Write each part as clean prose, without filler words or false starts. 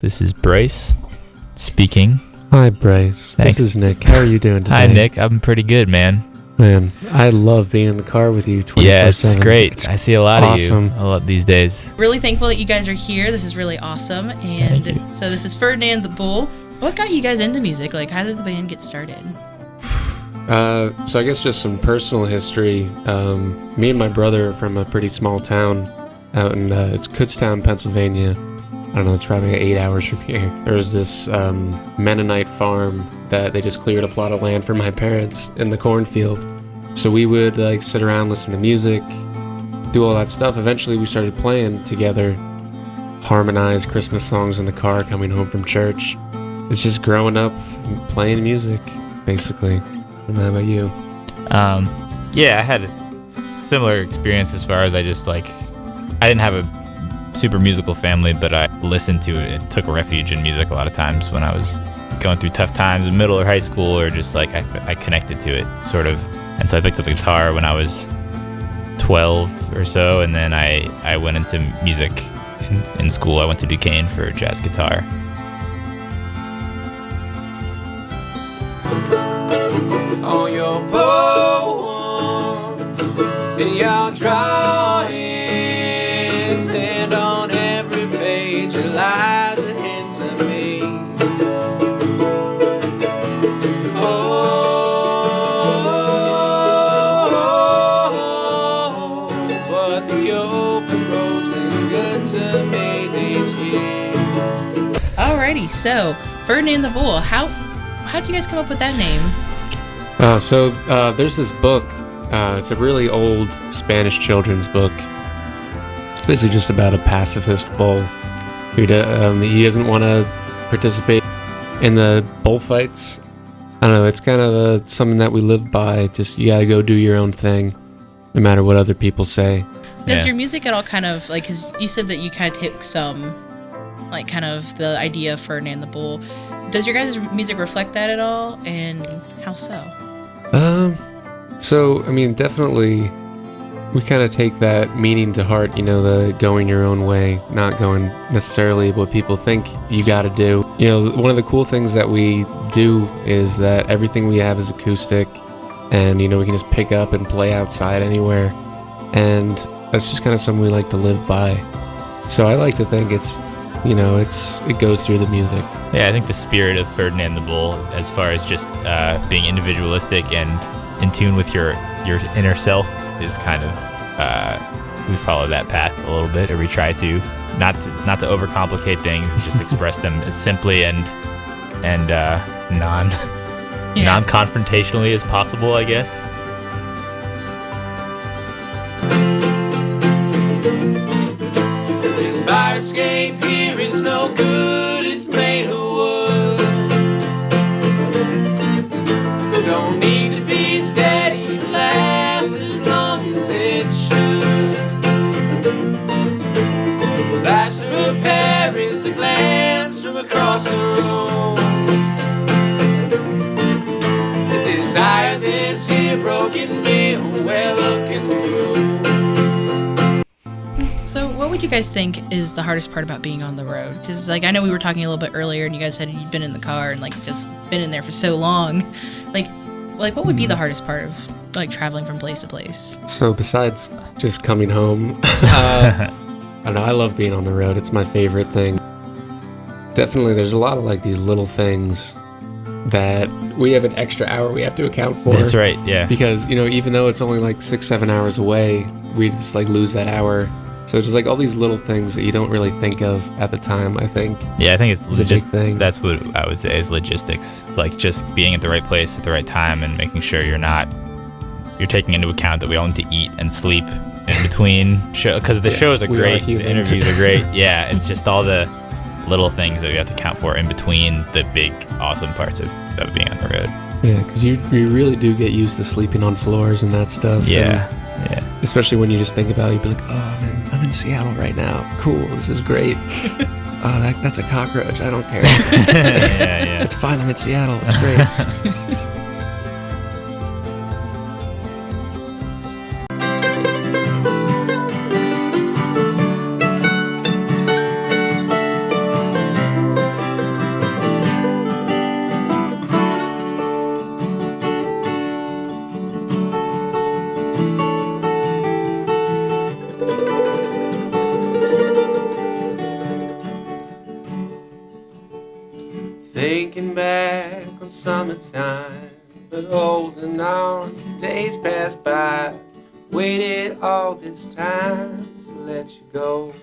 This is Bryce speaking. Hi, Bryce. Thanks. This is Nick. How are you doing today? Hi, Nick. I'm pretty good, man. Man, I love being in the car with you 24/7. Yeah, it's great. I see a lot of you a lot these days. Really thankful that you guys are here. This is really awesome. And so this is Ferdinand the Bull. What got you guys into music? Like, how did the band get started? So I guess just some personal history. Me and my brother are from a pretty small town out in it's Kutztown, Pennsylvania. I don't know, it's probably 8 hours from here. There was this Mennonite farm that they just cleared a plot of land for my parents in the cornfield. So we would like sit around, listen to music, do all that stuff. Eventually we started playing together, harmonize Christmas songs in the car coming home from church. It's just growing up playing music, basically. And how about you? Yeah, I had a similar experience as far as I didn't have a super musical family, but I listened to it. It took refuge in music a lot of times when I was going through tough times in middle or high school, or just like I connected to it sort of. And so I picked up the guitar when I was 12 or so, and then I went into music in school. I went to Duquesne for jazz guitar. On your poem and your drawing, stand on every page, your lies and hints of me. Oh, but the open road's been good to me these years. Alrighty, so Ferdinand the Bull, how'd you guys come up with that name? So there's this book. It's a really old Spanish children's book. It's basically just about a pacifist bull. He doesn't want to participate in the bullfights. I don't know. It's kind of something that we live by. Just you gotta go do your own thing, no matter what other people say. Does your music at all kind of like? Because you said that you kind of took some, like, kind of the idea of Ferdinand the Bull. Does your guys' music reflect that at all, and how so? So, I mean, definitely, we kind of take that meaning to heart, you know, the going your own way, not going necessarily what people think you gotta do. You know, one of the cool things that we do is that everything we have is acoustic, and, you know, we can just pick up and play outside anywhere, and that's just kind of something we like to live by. So I like to think it's, you know, it goes through the music. Yeah, I think the spirit of Ferdinand the Bull, as far as just being individualistic and in tune with your inner self, is kind of we follow that path a little bit, or we try to not to overcomplicate things and just express them as simply and non-confrontationally as possible, I guess. This fire escape here is no good, it's made of wood. We don't need to be steady to last as long as it should. Plaster of Paris, a glance from across the room. The desire of this here broken mirror we're looking through. So what would you guys think is the hardest part about being on the road? Because, like, I know we were talking a little bit earlier, and you guys said you'd been in the car and, like, just been in there for so long. Like what would be the hardest part of, like, traveling from place to place? So besides just coming home, I don't know, I love being on the road. It's my favorite thing. Definitely, there's a lot of, like, these little things that we have an extra hour we have to account for. That's right, yeah. Because, you know, even though it's only, like, 6-7 hours away, we just, like, lose that hour. So it's just like all these little things that you don't really think of at the time, I think. Yeah, I think it's a big thing. That's what I would say is logistics. Like just being at the right place at the right time and making sure you're taking into account that we all need to eat and sleep in between show, because the shows are great, the interviews are great. Yeah, it's just all the little things that we have to account for in between the big, awesome parts of being on the road. Yeah, because you really do get used to sleeping on floors and that stuff. Yeah. Yeah. Especially when you just think about it, you'd be like, oh, I'm in Seattle right now. Cool, this is great. Oh, that's a cockroach. I don't care. Yeah. It's fine, I'm in Seattle. It's great. Thinking back on summertime, but holding on to days past by. Waited all this time to let you go.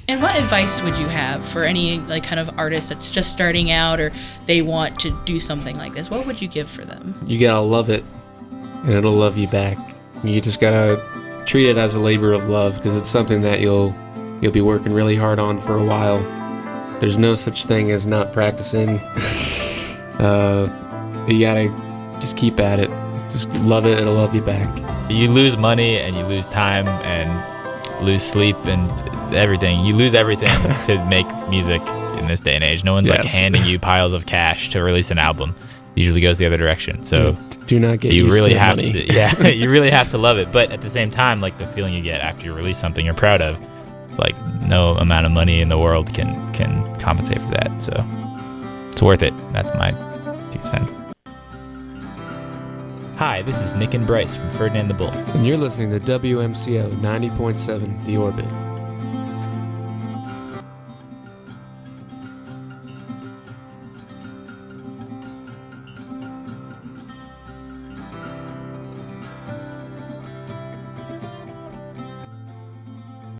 And what advice would you have for any like kind of artist that's just starting out or they want to do something like this? What would you give for them? You gotta love it, and it'll love you back. You just gotta treat it as a labor of love, because it's something that you'll be working really hard on for a while. There's no such thing as not practicing. You gotta just keep at it. Just love it, it'll love you back. You lose money and you lose time and lose sleep and everything. You lose everything to make music in this day and age. No one's like handing you piles of cash to release an album. It usually goes the other direction. So do not get you used really to have money. to, yeah, you really have to love it. But at the same time, like the feeling you get after you release something you're proud of, it's like no amount of money in the world can compensate for that. So it's worth it. That's my 2 cents. Hi, this is Nick and Bryce from Ferdinand the Bull. And you're listening to WMCO 90.7 The Orbit.